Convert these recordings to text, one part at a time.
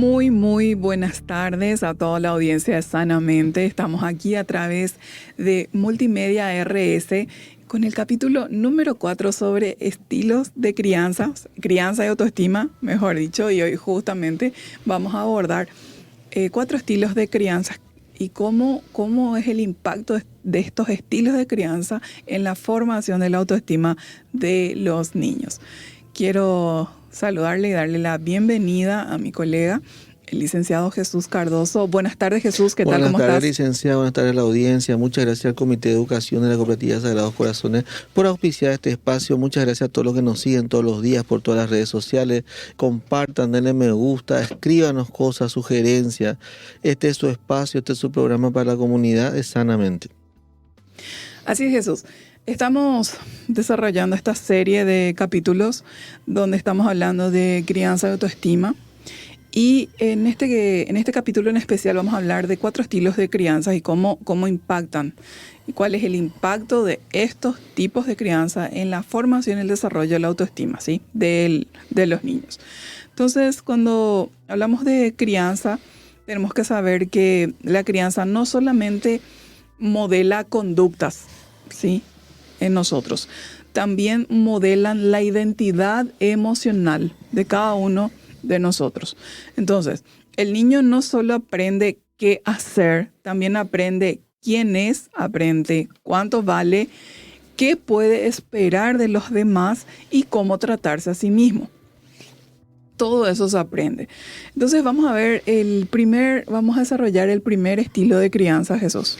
Muy buenas tardes a toda la audiencia de Sanamente. Estamos aquí a través de Multimedia RS con el capítulo número 4 sobre estilos de crianza y autoestima, mejor dicho, y hoy justamente vamos a abordar 4 estilos de crianza y cómo es el impacto de estos estilos de crianza en la formación de la autoestima de los niños. Quiero saludarle y darle la bienvenida a mi colega, el licenciado Jesús Cardoso. Buenas tardes, Jesús, ¿qué tal? ¿Cómo estás? Buenas tardes, licenciado, buenas tardes a la audiencia. Muchas gracias al Comité de Educación de la Cooperativa Sagrados Corazones por auspiciar este espacio. Muchas gracias a todos los que nos siguen todos los días por todas las redes sociales. Compartan, denle me gusta, escríbanos cosas, sugerencias. Este es su espacio, este es su programa para la comunidad de Sanamente. Así es, Jesús. Estamos desarrollando esta serie de capítulos donde estamos hablando de crianza y autoestima. Y en este capítulo en especial vamos a hablar de 4 estilos de crianza y cómo impactan. Y cuál es el impacto de estos tipos de crianza en la formación y el desarrollo de la autoestima, ¿sí? de los niños. Entonces, cuando hablamos de crianza, tenemos que saber que la crianza no solamente modela conductas, ¿sí?, en nosotros, también modelan la identidad emocional de cada uno de nosotros. Entonces, el niño no solo aprende qué hacer, también aprende quién es, aprende cuánto vale, qué puede esperar de los demás y cómo tratarse a sí mismo. Todo eso se aprende. Entonces vamos a ver vamos a desarrollar el primer estilo de crianza, Jesús.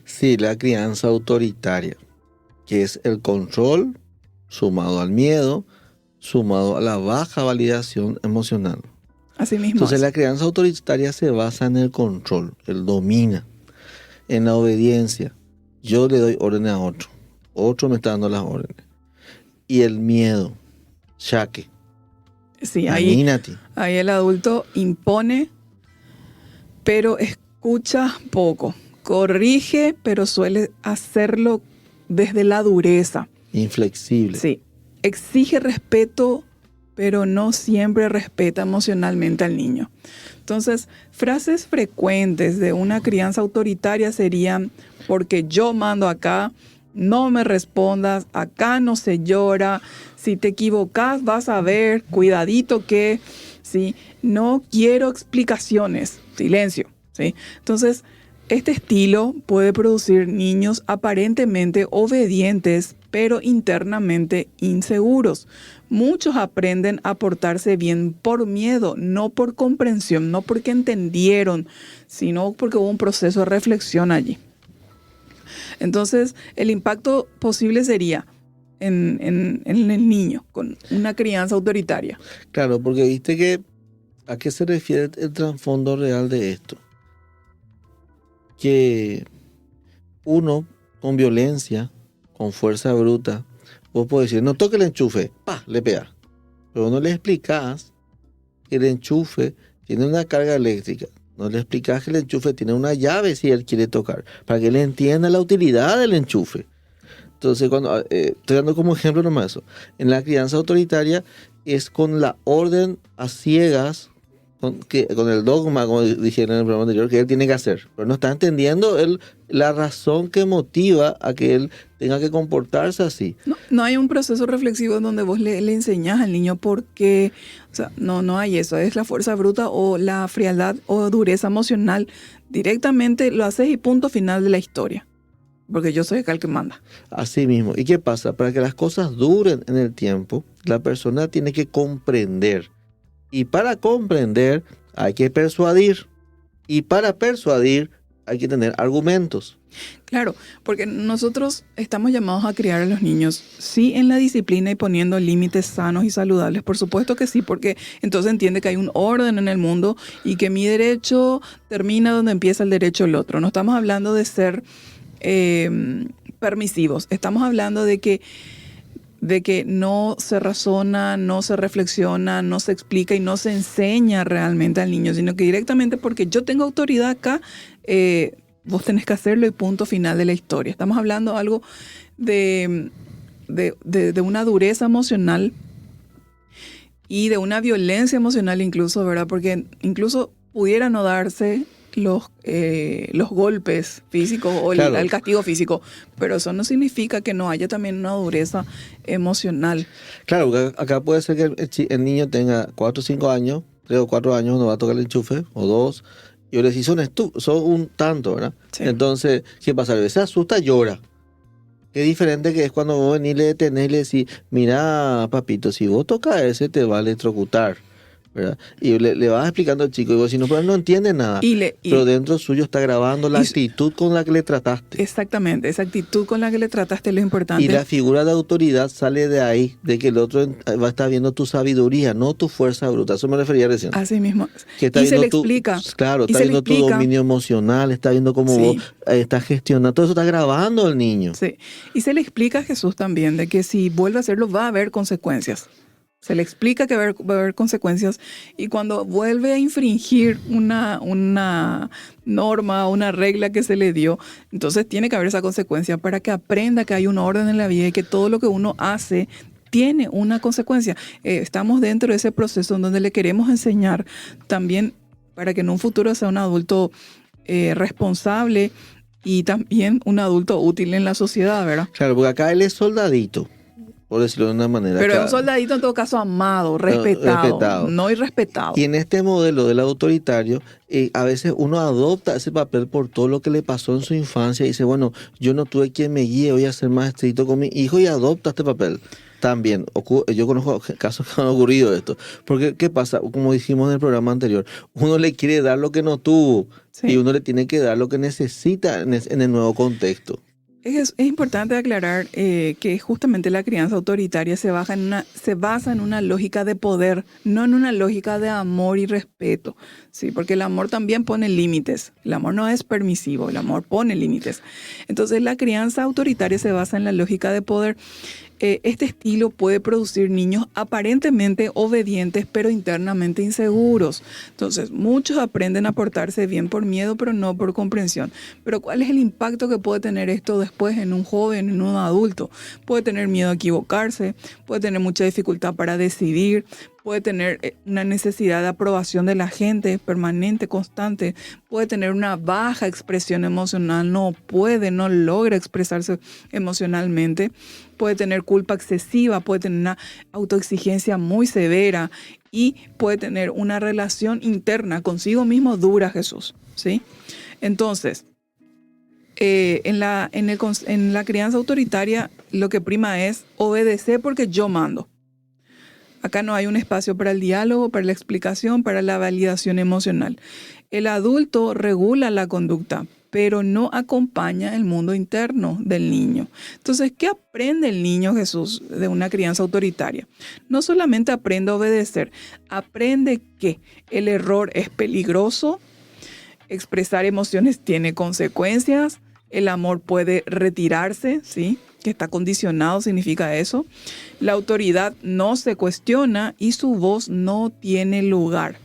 Sí, la crianza autoritaria, que es el control sumado al miedo, sumado a la baja validación emocional. Así mismo. Entonces la crianza autoritaria se basa en el control, él domina, en la obediencia. Yo le doy órdenes a otro me está dando las órdenes. Y el miedo, shaque. Sí, ahí el adulto impone, pero escucha poco. Corrige, pero suele hacerlo desde la dureza. Inflexible. Sí. Exige respeto, pero no siempre respeta emocionalmente al niño. Entonces, frases frecuentes de una crianza autoritaria serían: porque yo mando acá, no me respondas, acá no se llora, si te equivocas vas a ver, cuidadito que, ¿sí? No quiero explicaciones, silencio, ¿sí? Entonces, este estilo puede producir niños aparentemente obedientes, pero internamente inseguros. Muchos aprenden a portarse bien por miedo, no por comprensión, no porque entendieron, sino porque hubo un proceso de reflexión allí. Entonces, el impacto posible sería en el niño con una crianza autoritaria. Claro, porque viste que ¿a qué se refiere el trasfondo real de esto? Que uno con violencia, con fuerza bruta, vos podés decir, no toque el enchufe, ¡pah!, le pega. Pero no le explicás que el enchufe tiene una carga eléctrica. No le explicás que el enchufe tiene una llave si él quiere tocar, para que él entienda la utilidad del enchufe. Entonces, cuando estoy dando como ejemplo nomás eso. En la crianza autoritaria es con la orden a ciegas, con el dogma, como dijeron en el programa anterior, que él tiene que hacer. Pero no está entendiendo la razón que motiva a que él tenga que comportarse así. No hay un proceso reflexivo donde vos le enseñás al niño por qué. O sea, no hay eso. Es la fuerza bruta o la frialdad o dureza emocional. Directamente lo haces y punto final de la historia. Porque yo soy el que manda. Así mismo. ¿Y qué pasa? Para que las cosas duren en el tiempo, la persona tiene que comprender. Y para comprender hay que persuadir. Y para persuadir hay que tener argumentos. Claro, porque nosotros estamos llamados a criar a los niños, sí, en la disciplina y poniendo límites sanos y saludables. Por supuesto que sí, porque entonces entiende que hay un orden en el mundo y que mi derecho termina donde empieza el derecho del otro. No estamos hablando de ser permisivos. Estamos hablando de que no se razona, no se reflexiona, no se explica y no se enseña realmente al niño, sino que directamente porque yo tengo autoridad acá, vos tenés que hacerlo y punto final de la historia. Estamos hablando algo de una dureza emocional y de una violencia emocional incluso, ¿verdad? Porque incluso pudiera no darse los golpes físicos o Claro. el castigo físico, pero eso no significa que no haya también una dureza emocional. Claro, porque acá puede ser que el niño tenga 4 o 5 años, 3 o 4 años, no va a tocar el enchufe, o 2, y yo le decís, son un tanto, ¿verdad? Sí. Entonces, ¿qué pasa? A veces se asusta, llora. Qué diferente que es cuando vos venís, le detenés y le decís, mira, papito, si vos tocas ese te va a electrocutar, ¿verdad? Y le vas explicando al chico, y vos si no, pero él no entiende nada. Pero dentro suyo está grabando la actitud con la que le trataste. Exactamente, esa actitud con la que le trataste es lo importante. Y la figura de autoridad sale de ahí, de que el otro va a estar viendo tu sabiduría, no tu fuerza bruta. Eso me refería recién. Así mismo. Que está y viendo se le explica. Claro, está viendo tu dominio emocional, está viendo cómo vos estás gestionando. Todo eso está grabando el niño. Sí. Y se le explica a Jesús también de que si vuelve a hacerlo va a haber consecuencias. Se le explica que va a haber consecuencias, y cuando vuelve a infringir una norma, una regla que se le dio, entonces tiene que haber esa consecuencia para que aprenda que hay un orden en la vida y que todo lo que uno hace tiene una consecuencia. Estamos dentro de ese proceso en donde le queremos enseñar también para que en un futuro sea un adulto responsable y también un adulto útil en la sociedad, ¿verdad? Claro, porque acá él es soldadito, por decirlo de una manera. Pero es un soldadito en todo caso amado, respetado, no irrespetado. Y en este modelo del autoritario, a veces uno adopta ese papel por todo lo que le pasó en su infancia y dice, bueno, yo no tuve quien me guíe, voy a ser más estricto con mi hijo, y adopta este papel. También, yo conozco casos que han ocurrido esto. Porque, ¿qué pasa? Como dijimos en el programa anterior, uno le quiere dar lo que no tuvo, sí, y uno le tiene que dar lo que necesita en el nuevo contexto. Es importante aclarar que justamente la crianza autoritaria se basa en una lógica de poder, no en una lógica de amor y respeto, ¿sí? Porque el amor también pone límites. El amor no es permisivo, el amor pone límites. Entonces la crianza autoritaria se basa en la lógica de poder. Este estilo puede producir niños aparentemente obedientes, pero internamente inseguros. Entonces, muchos aprenden a portarse bien por miedo, pero no por comprensión. Pero ¿cuál es el impacto que puede tener esto después en un joven, en un adulto? Puede tener miedo a equivocarse, puede tener mucha dificultad para decidir, puede tener una necesidad de aprobación de la gente permanente, constante, puede tener una baja expresión emocional, no logra expresarse emocionalmente, puede tener culpa excesiva, puede tener una autoexigencia muy severa y puede tener una relación interna consigo mismo dura, Jesús, ¿sí? Entonces, en la crianza autoritaria lo que prima es obedecer porque yo mando. Acá no hay un espacio para el diálogo, para la explicación, para la validación emocional. El adulto regula la conducta, pero no acompaña el mundo interno del niño. Entonces, ¿qué aprende el niño, Jesús, de una crianza autoritaria? No solamente aprende a obedecer, aprende que el error es peligroso, expresar emociones tiene consecuencias, el amor puede retirarse, ¿sí? Que está condicionado significa eso. La autoridad no se cuestiona y su voz no tiene lugar.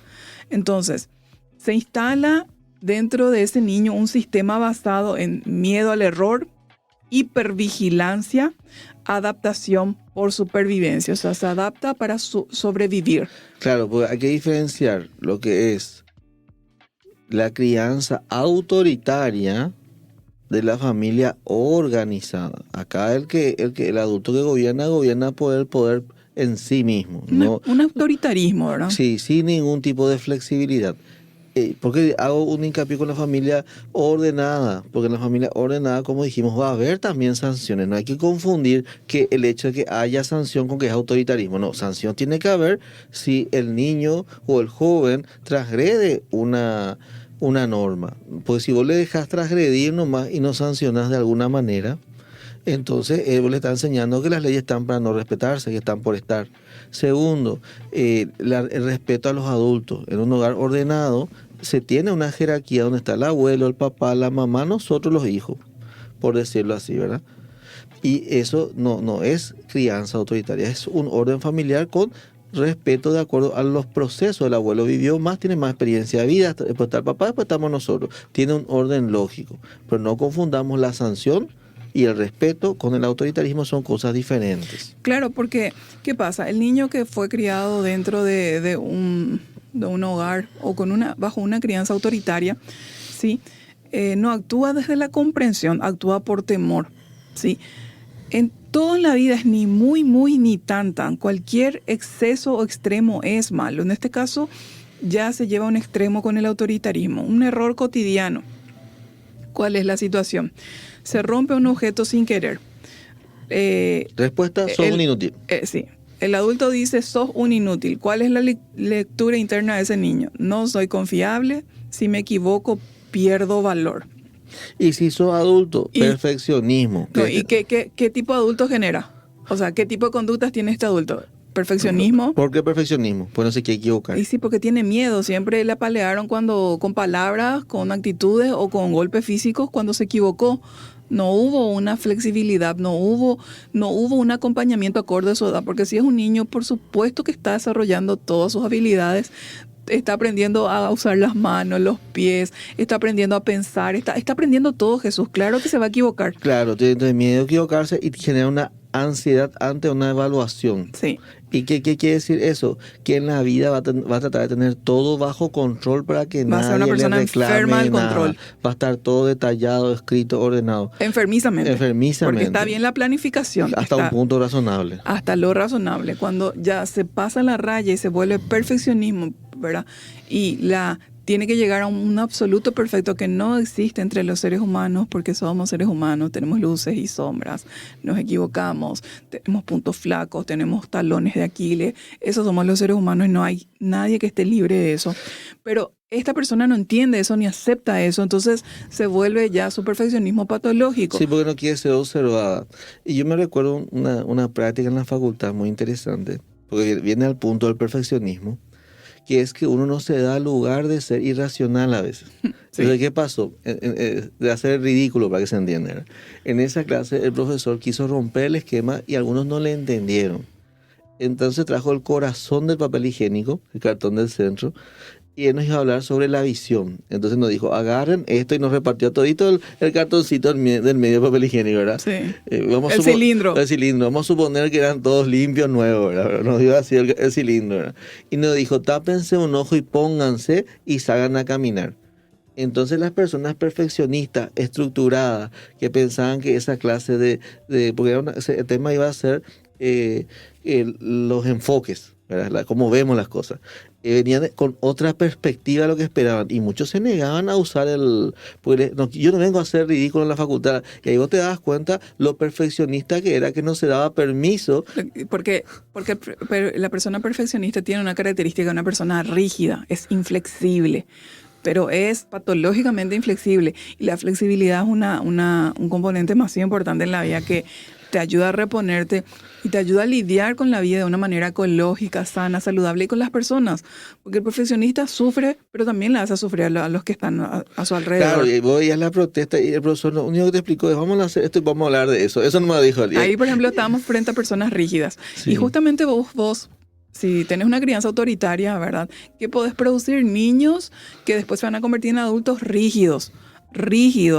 Entonces, se instala dentro de ese niño un sistema basado en miedo al error, hipervigilancia, adaptación por supervivencia. O sea, se adapta para sobrevivir. Claro, porque hay que diferenciar lo que es la crianza autoritaria de la familia organizada. Acá el adulto que gobierna por el poder en sí mismo. Un autoritarismo, ¿verdad? Sí, sin ningún tipo de flexibilidad. Porque hago un hincapié con la familia ordenada, porque en la familia ordenada, como dijimos, va a haber también sanciones. No hay que confundir que el hecho de que haya sanción con que es autoritarismo. No, sanción tiene que haber si el niño o el joven transgrede una norma. Pues si vos le dejas transgredir nomás y no sancionas de alguna manera, entonces él le está enseñando que las leyes están para no respetarse, que están por estar. Segundo, el respeto a los adultos. En un hogar ordenado se tiene una jerarquía donde está el abuelo, el papá, la mamá, nosotros los hijos, por decirlo así, ¿verdad? Y eso no es crianza autoritaria, es un orden familiar con respeto de acuerdo a los procesos. El abuelo vivió más, tiene más experiencia de vida, después está el papá, después estamos nosotros. Tiene un orden lógico, pero no confundamos la sanción y el respeto con el autoritarismo son cosas diferentes. Claro, porque, ¿qué pasa? El niño que fue criado dentro de un hogar o bajo una crianza autoritaria, ¿sí? No actúa desde la comprensión, actúa por temor, ¿sí? En todo en la vida es ni muy, muy, ni tan, tan. Cualquier exceso o extremo es malo. En este caso, ya se lleva a un extremo con el autoritarismo. Un error cotidiano. ¿Cuál es la situación? Se rompe un objeto sin querer. Respuesta, sos un inútil. Sí. El adulto dice, sos un inútil. ¿Cuál es la lectura interna de ese niño? No soy confiable. Si me equivoco, pierdo valor. Y si sos adulto, perfeccionismo. No, ¿y qué tipo de adulto genera? O sea, ¿qué tipo de conductas tiene este adulto? ¿Perfeccionismo? ¿Por qué perfeccionismo? Pues no se quiere equivocar. Y sí, porque tiene miedo. Siempre le apalearon con palabras, con actitudes o con golpes físicos cuando se equivocó. No hubo una flexibilidad, no hubo un acompañamiento acorde a su edad. Porque si es un niño, por supuesto que está desarrollando todas sus habilidades. Está aprendiendo a usar las manos, los pies, está aprendiendo a pensar, está aprendiendo todo, Jesús. Claro que se va a equivocar. Claro, tiene miedo a equivocarse y genera una ansiedad ante una evaluación. Sí. ¿Y qué quiere decir eso? Que en la vida va a tratar de tener todo bajo control para que va a ser una nadie persona le reclame enferma del nada. control. Va a estar todo detallado, escrito, ordenado. Enfermizamente. Enfermizamente. Porque está bien la planificación. Hasta un punto razonable. Hasta lo razonable. Cuando ya se pasa la raya y se vuelve perfeccionismo, ¿verdad? Y tiene que llegar a un absoluto perfecto que no existe entre los seres humanos, porque somos seres humanos, tenemos luces y sombras, nos equivocamos, tenemos puntos flacos, tenemos talones de Aquiles, esos somos los seres humanos y no hay nadie que esté libre de eso. Pero esta persona no entiende eso ni acepta eso, entonces se vuelve ya su perfeccionismo patológico. Sí, porque no quiere ser observada. Y yo me recuerdo una práctica en la facultad muy interesante, porque viene al punto del perfeccionismo, que es que uno no se da lugar de ser irracional a veces. Sí. Entonces, ¿qué pasó? De hacer el ridículo, para que se entienda, ¿verdad? En esa clase el profesor quiso romper el esquema y algunos no le entendieron. Entonces trajo el corazón del papel higiénico, el cartón del centro, y él nos iba a hablar sobre la visión. Entonces nos dijo, agarren esto, y nos repartió todito el cartoncito del medio de papel higiénico, ¿verdad? Sí. El cilindro. El cilindro. Vamos a suponer que eran todos limpios, nuevos, ¿verdad? Nos dio así el cilindro, ¿verdad? Y nos dijo, tápense un ojo y pónganse y salgan a caminar. Entonces las personas perfeccionistas, estructuradas, que pensaban que esa clase porque el tema iba a ser los enfoques, ¿verdad? Cómo vemos las cosas. Venían con otra perspectiva de lo que esperaban y muchos se negaban a usar yo no vengo a hacer ridículo en la facultad, y ahí vos te das cuenta lo perfeccionista que era, que no se daba permiso. Porque la persona perfeccionista tiene una característica, una persona rígida, es inflexible, pero es patológicamente inflexible, y la flexibilidad es un componente más importante en la vida, que te ayuda a reponerte y te ayuda a lidiar con la vida de una manera ecológica, sana, saludable, y con las personas. Porque el perfeccionista sufre, pero también le hace sufrir a los que están a su alrededor. Claro, y vos veías la protesta y el profesor lo único que te explicó es, vamos a hacer esto y vamos a hablar de eso. Eso no me lo dijo él. Ahí, por ejemplo, estábamos frente a personas rígidas. Sí. Y justamente vos, si tenés una crianza autoritaria, ¿verdad? Que podés producir niños que después se van a convertir en adultos rígidos,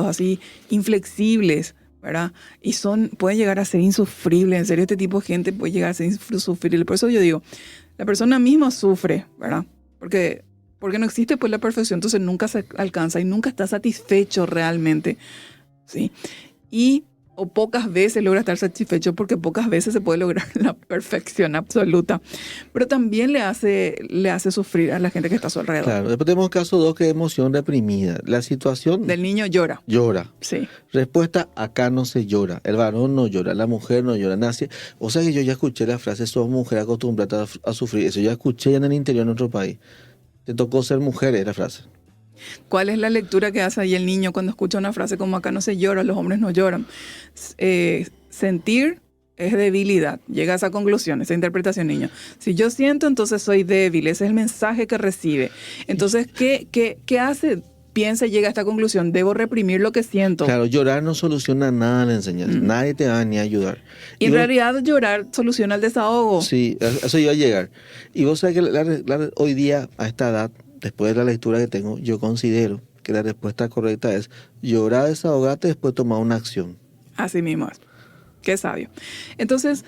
así, inflexibles, ¿verdad? Y pueden llegar a ser insufribles. En serio, este tipo de gente puede llegar a ser insufrible. Por eso yo digo, la persona misma sufre, ¿verdad? Porque no existe pues la perfección, entonces nunca se alcanza y nunca está satisfecho realmente, ¿sí? O pocas veces logra estar satisfecho, porque pocas veces se puede lograr la perfección absoluta. Pero también le hace sufrir a la gente que está a su alrededor. Claro, después tenemos caso 2, que es emoción reprimida. La situación del niño llora. Llora. Sí. Respuesta, acá no se llora. El varón no llora, la mujer no llora. O sea que yo ya escuché la frase, sos mujer acostumbrada a sufrir. Eso ya escuché en el interior de nuestro país. Te tocó ser mujer, es la frase. ¿Cuál es la lectura que hace ahí el niño cuando escucha una frase como acá no se llora, los hombres no lloran? Sentir es debilidad. Llega a esa conclusión, esa interpretación, niño. Si yo siento, entonces soy débil. Ese es el mensaje que recibe. Entonces, ¿qué hace? Piensa y llega a esta conclusión. Debo reprimir lo que siento. Claro, llorar no soluciona nada en la enseñanza. Nadie te va ni a ayudar. Y en realidad llorar soluciona el desahogo. Sí, eso iba a llegar. Y vos sabés que hoy día, a esta edad, después de la lectura que tengo, yo considero que la respuesta correcta es llorar, desahogarte, después tomar una acción. Así mismo es. Qué sabio. Entonces,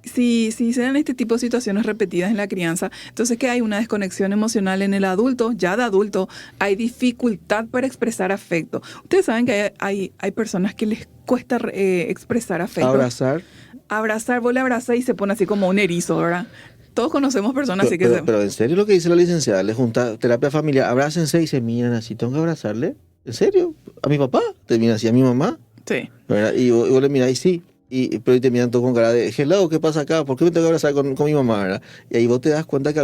si se dan este tipo de situaciones repetidas en la crianza, entonces que hay una desconexión emocional en el adulto, ya de adulto, hay dificultad para expresar afecto. Ustedes saben que hay personas que les cuesta expresar afecto. Abrazar, vos le abrazás y se pone así como un erizo, ¿verdad? Todos conocemos personas así que pero en serio lo que dice la licenciada, le junta terapia familiar, abrácense y se miran así, tengo que abrazarle. ¿En serio? ¿A mi papá? ¿Te miran así a mi mamá? Sí. ¿Verdad? Y vos le mirás y sí. Pero te miran todo con cara de, hello, ¿qué pasa acá? ¿Por qué me tengo que abrazar con mi mamá? ¿Verdad? Y ahí vos te das cuenta que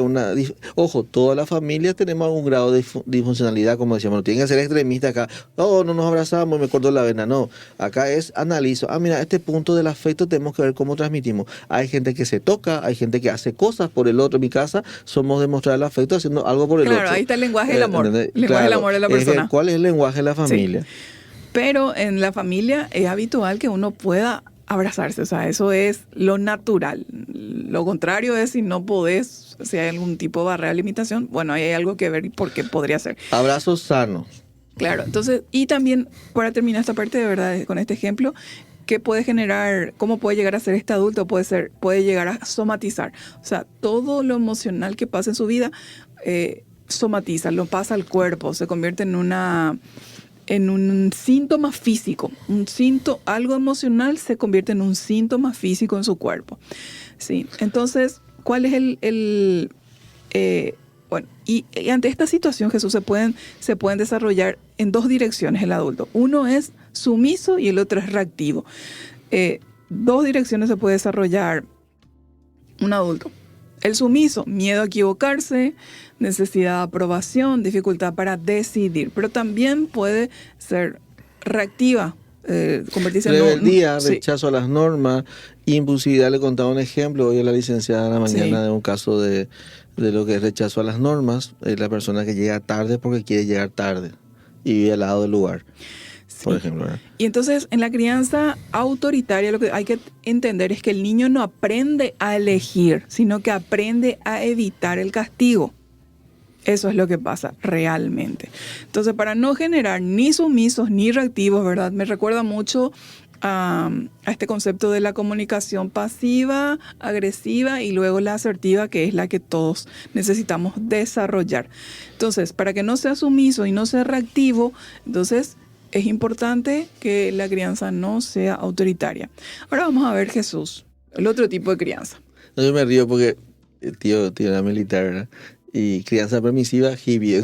ojo, todas las familias tenemos algún grado de disfuncionalidad, como decíamos, no tienen que ser extremistas acá, no nos abrazamos, me corto la vena, no. Acá analizo, mira, este punto del afecto tenemos que ver cómo transmitimos. Hay gente que se toca, hay gente que hace cosas por el otro. En mi casa somos demostrar el afecto haciendo algo por el otro. Claro, ahí está el lenguaje del amor. El lenguaje del amor de la persona. ¿Cuál es el lenguaje de la familia? Sí. Pero en la familia es habitual que uno pueda abrazarse, o sea, eso es lo natural. Lo contrario es si no podés, si hay algún tipo de barrera de limitación, bueno, ahí hay algo que ver y por qué podría ser. Abrazos sanos. Claro, entonces, y también, para terminar esta parte de verdad, con este ejemplo, ¿qué puede generar, cómo puede llegar a ser este adulto? Puede llegar a somatizar. O sea, todo lo emocional que pasa en su vida, somatiza, lo pasa al cuerpo, se convierte en un síntoma físico, algo emocional se convierte en un síntoma físico en su cuerpo. Sí, entonces, ¿cuál es bueno, y ante esta situación, Jesús, se pueden desarrollar en dos direcciones el adulto. Uno es sumiso y el otro es reactivo. Dos direcciones se puede desarrollar un adulto. El sumiso, miedo a equivocarse, necesidad de aprobación, dificultad para decidir, pero también puede ser reactiva, convertirse en rebeldía, rechazo a las normas, impulsividad. Le contaba un ejemplo hoy a la licenciada en la mañana de un caso de lo que es rechazo a las normas, la persona que llega tarde porque quiere llegar tarde y vive al lado del lugar. Sí. Por ejemplo, ¿verdad? Y entonces en la crianza autoritaria lo que hay que entender es que el niño no aprende a elegir, sino que aprende a evitar el castigo. Eso es lo que pasa realmente. Entonces, para no generar ni sumisos ni reactivos, ¿verdad? Me recuerda mucho a este concepto de la comunicación pasiva, agresiva y luego la asertiva, que es la que todos necesitamos desarrollar. Entonces, para que no sea sumiso y no sea reactivo, entonces es importante que la crianza no sea autoritaria. Ahora vamos a ver, Jesús, el otro tipo de crianza. No, yo me río porque tío era militar, ¿verdad? Y crianza permisiva, hippie.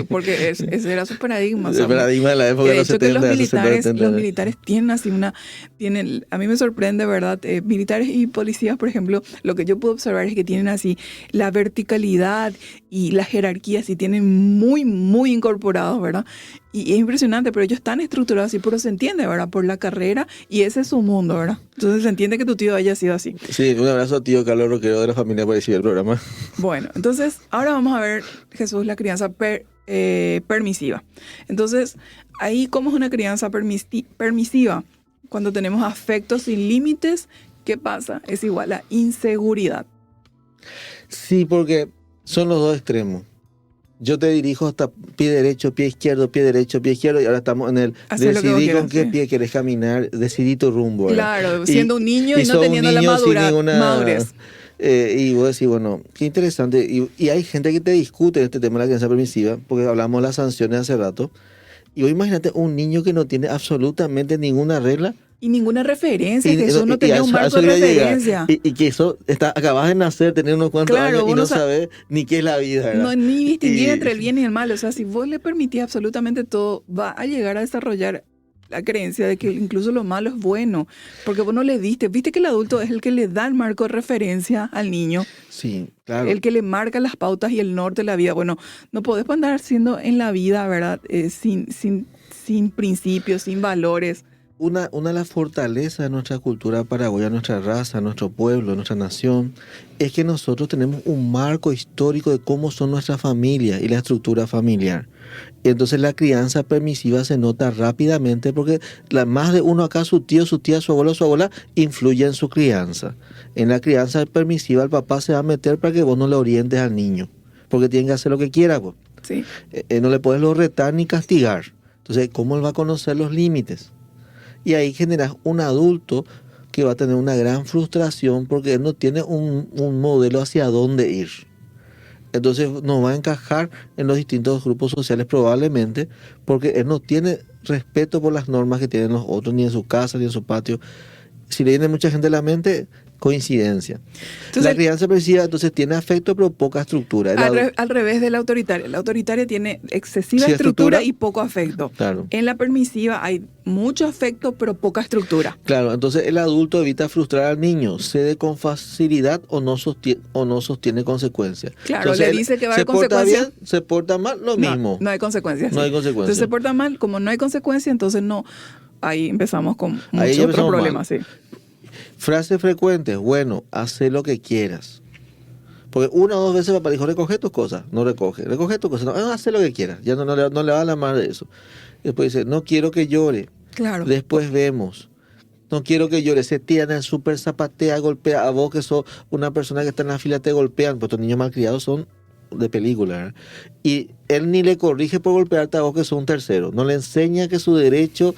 Porque ese era su paradigma. El paradigma de la época de los 70. Los militares tienen así a mí me sorprende, ¿verdad? Militares y policías, por ejemplo, lo que yo puedo observar es que tienen así la verticalidad y la jerarquía, así tienen muy, muy incorporados, ¿verdad? Y es impresionante, pero ellos están estructurados así, pero se entiende, ¿verdad? Por la carrera, y ese es su mundo, ¿verdad? Entonces se entiende que tu tío haya sido así. Sí, un abrazo a tío Carlos Roquero de la familia por recibir el programa. Bueno, entonces ahora vamos a ver, Jesús, la crianza permisiva. Entonces, ahí, ¿cómo es una crianza permisiva? Cuando tenemos afectos sin límites, ¿qué pasa? Es igual a inseguridad. Sí, porque son los dos extremos. Yo te dirijo hasta pie derecho, pie izquierdo, pie derecho, pie izquierdo, y ahora estamos en el decidí con qué pie quieres caminar, decidí tu rumbo. ¿Verdad? Claro, siendo un niño y no teniendo la madurez. Y vos decís, bueno, qué interesante. Y hay gente que te discute este tema de la crianza permisiva, porque hablamos de las sanciones hace rato. Y vos imagínate un niño que no tiene absolutamente ninguna regla. Y ninguna referencia, que eso no tenía un marco de referencia. Y que eso, acabas de nacer, tener unos cuantos años y no sabes ni qué es la vida, ¿verdad? No, ni distinguir entre el bien y el mal. O sea, si vos le permitís absolutamente todo, va a llegar a desarrollar la creencia de que incluso lo malo es bueno, porque vos no le diste. Viste que el adulto es el que le da el marco de referencia al niño. Sí, claro. El que le marca las pautas y el norte de la vida. Bueno, no podés andar siendo en la vida, ¿verdad? Sin principios, sin valores. Una de las fortalezas de nuestra cultura paraguaya, nuestra raza, nuestro pueblo, nuestra nación, es que nosotros tenemos un marco histórico de cómo son nuestras familias y la estructura familiar. Y entonces la crianza permisiva se nota rápidamente porque más de uno acá, su tío, su tía, su abuelo, su abuela, influye en su crianza. En la crianza permisiva el papá se va a meter para que vos no le orientes al niño, porque tiene que hacer lo que quiera, vos. Sí. No le puedes lo retar ni castigar. Entonces, ¿cómo él va a conocer los límites? Y ahí generas un adulto que va a tener una gran frustración porque él no tiene un modelo hacia dónde ir. Entonces no va a encajar en los distintos grupos sociales probablemente porque él no tiene respeto por las normas que tienen los otros, ni en su casa, ni en su patio. Si le viene mucha gente a la mente, coincidencia. Entonces, la crianza permisiva entonces tiene afecto pero poca estructura. Al revés de la autoritaria. La autoritaria tiene excesiva Sí, estructura y poco afecto. Claro. En la permisiva hay mucho afecto pero poca estructura. Claro, entonces el adulto evita frustrar al niño, cede con facilidad o no sostiene consecuencias. Claro, Entonces, le dice que va a haber se porta consecuencias. bien, se porta mal, lo mismo. No hay consecuencias. No sí. hay consecuencias. Entonces se porta mal, como no hay consecuencias, entonces no. Ahí empezamos con Ahí muchos otros empezamos problemas, mal. sí. Frases frecuentes, bueno, haz lo que quieras. Porque una o dos veces papá dijo, recoge tus cosas, no recoge tus cosas, no, haz lo que quieras, ya no le va a la madre de eso. Después dice, no quiero que llore, Claro. después vemos. No quiero que llore, se tiran en el súper, zapatea, golpea a vos que sos una persona que está en la fila, te golpean, porque estos niños malcriados son de película, ¿verdad? Y él ni le corrige por golpearte a vos que sos un tercero, no le enseña que su derecho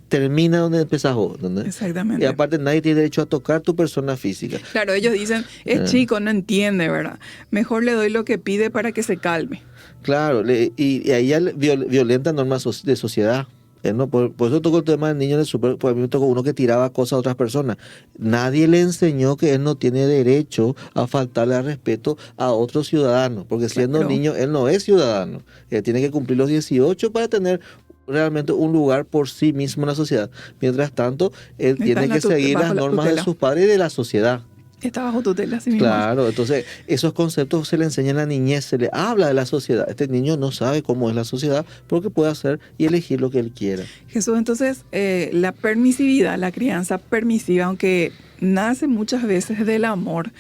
termina donde empezás vos, ¿entendés? Exactamente. Y aparte nadie tiene derecho a tocar tu persona física. Claro, ellos dicen, es chico, no entiende, ¿verdad? Mejor le doy lo que pide para que se calme. Claro, y ahí ya violenta normas de sociedad. No, por eso tocó el tema del niño en el súper, pues a mí me tocó uno que tiraba cosas a otras personas. Nadie le enseñó que él no tiene derecho a faltarle al respeto a otros ciudadanos, porque siendo Claro. niño, él no es ciudadano. Él tiene que cumplir los 18 para tener realmente un lugar por sí mismo en la sociedad. Mientras tanto, él tiene que seguir las normas de sus padres y de la sociedad. Está bajo tutela, así mismo. Claro, entonces esos conceptos se le enseñan a la niñez, se le habla de la sociedad. Este niño no sabe cómo es la sociedad porque puede hacer y elegir lo que él quiera. Jesús, entonces la permisividad, la crianza permisiva, aunque nace muchas veces del amor,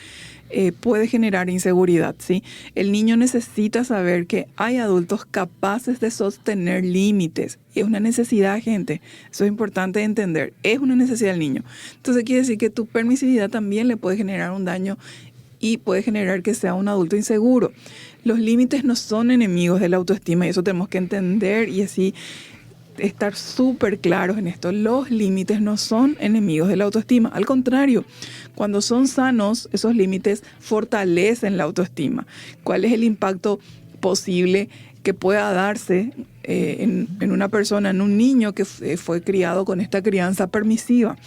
puede generar inseguridad, ¿sí? El niño necesita saber que hay adultos capaces de sostener límites. Y es una necesidad, gente. Eso es importante entender. Es una necesidad del niño. Entonces quiere decir que tu permisividad también le puede generar un daño y puede generar que sea un adulto inseguro. Los límites no son enemigos de la autoestima y eso tenemos que entender y así estar súper claros en esto. Los límites no son enemigos de la autoestima. Al contrario, cuando son sanos, esos límites fortalecen la autoestima. ¿Cuál es el impacto posible que pueda darse en una persona, en un niño que fue criado con esta crianza permisiva?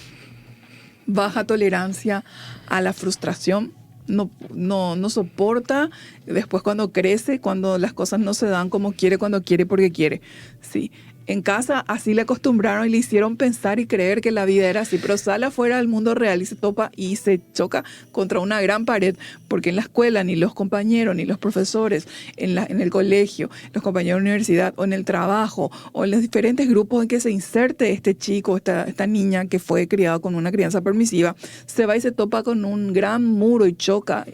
Baja tolerancia a la frustración. No soporta después cuando crece, cuando las cosas no se dan como quiere, cuando quiere, porque quiere. Sí. En casa así le acostumbraron y le hicieron pensar y creer que la vida era así, pero sale afuera del mundo real y se topa y se choca contra una gran pared, porque en la escuela ni los compañeros, ni los profesores, en el colegio, los compañeros de universidad o en el trabajo o en los diferentes grupos en que se inserte este chico, esta niña que fue criada con una crianza permisiva, se va y se topa con un gran muro y choca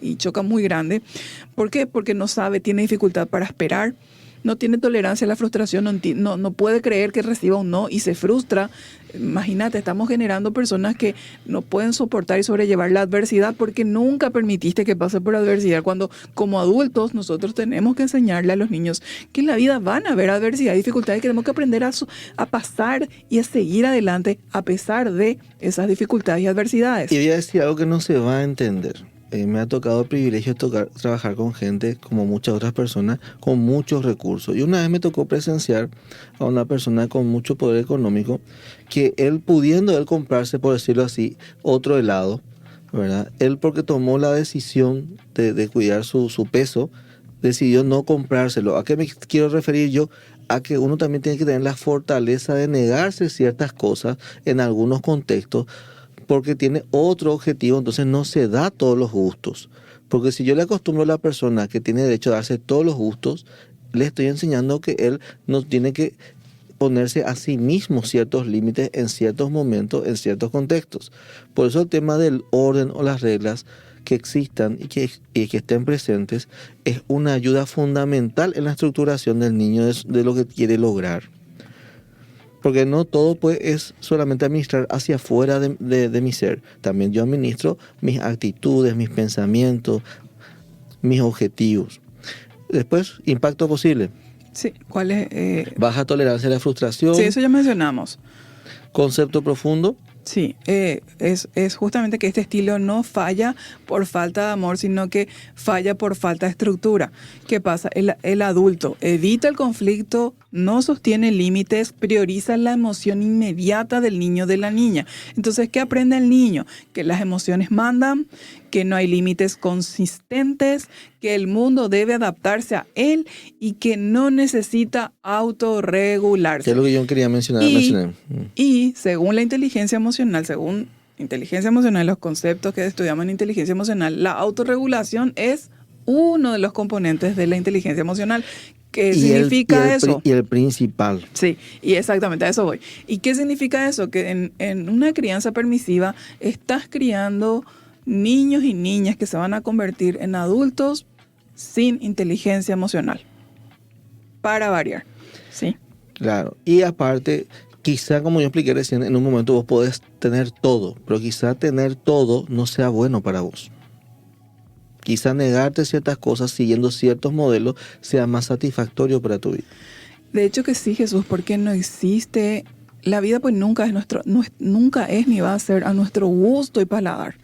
muy grande. ¿Por qué? Porque no sabe, tiene dificultad para esperar. No tiene tolerancia a la frustración, no puede creer que reciba un no y se frustra. Imagínate, estamos generando personas que no pueden soportar y sobrellevar la adversidad porque nunca permitiste que pase por adversidad. Cuando como adultos nosotros tenemos que enseñarle a los niños que en la vida van a haber adversidad y dificultades y tenemos que aprender a pasar y a seguir adelante a pesar de esas dificultades y adversidades. Y voy a decir algo que no se va a entender. Me ha tocado el privilegio de trabajar con gente, como muchas otras personas, con muchos recursos. Y una vez me tocó presenciar a una persona con mucho poder económico, que él comprarse, por decirlo así, otro helado, ¿verdad? Él, porque tomó la decisión de cuidar su peso, decidió no comprárselo. ¿A qué me quiero referir yo? A que uno también tiene que tener la fortaleza de negarse ciertas cosas en algunos contextos, porque tiene otro objetivo, entonces no se da todos los gustos. Porque si yo le acostumbro a la persona que tiene derecho a darse todos los gustos, le estoy enseñando que él no tiene que ponerse a sí mismo ciertos límites en ciertos momentos, en ciertos contextos. Por eso el tema del orden o las reglas que existan y que estén presentes es una ayuda fundamental en la estructuración del niño de lo que quiere lograr. Porque no todo pues es solamente administrar hacia afuera de mi ser. También yo administro mis actitudes, mis pensamientos, mis objetivos. Después, impacto posible. Sí, ¿cuál es? Baja tolerancia a la frustración. Sí, eso ya mencionamos. Concepto profundo. Sí, es justamente que este estilo no falla por falta de amor, sino que falla por falta de estructura. ¿Qué pasa? El adulto evita el conflicto, no sostiene límites, prioriza la emoción inmediata del niño o de la niña. Entonces, ¿qué aprende el niño? Que las emociones mandan, que no hay límites consistentes, que el mundo debe adaptarse a él y que no necesita autorregularse. Que es lo que yo quería mencionar. Y según la inteligencia emocional, los conceptos que estudiamos en inteligencia emocional, la autorregulación es uno de los componentes de la inteligencia emocional. ¿Qué significa eso? Y el principal. Sí, y exactamente a eso voy. ¿Y qué significa eso? Que en una crianza permisiva estás criando niños y niñas que se van a convertir en adultos sin inteligencia emocional. Para variar, ¿sí? Claro. Y aparte, quizá, como yo expliqué recién, en un momento vos podés tener todo, pero quizá tener todo no sea bueno para vos. Quizá negarte ciertas cosas siguiendo ciertos modelos sea más satisfactorio para tu vida. De hecho que sí, Jesús, porque no existe... La vida pues nunca es ni va a ser a nuestro gusto y paladar.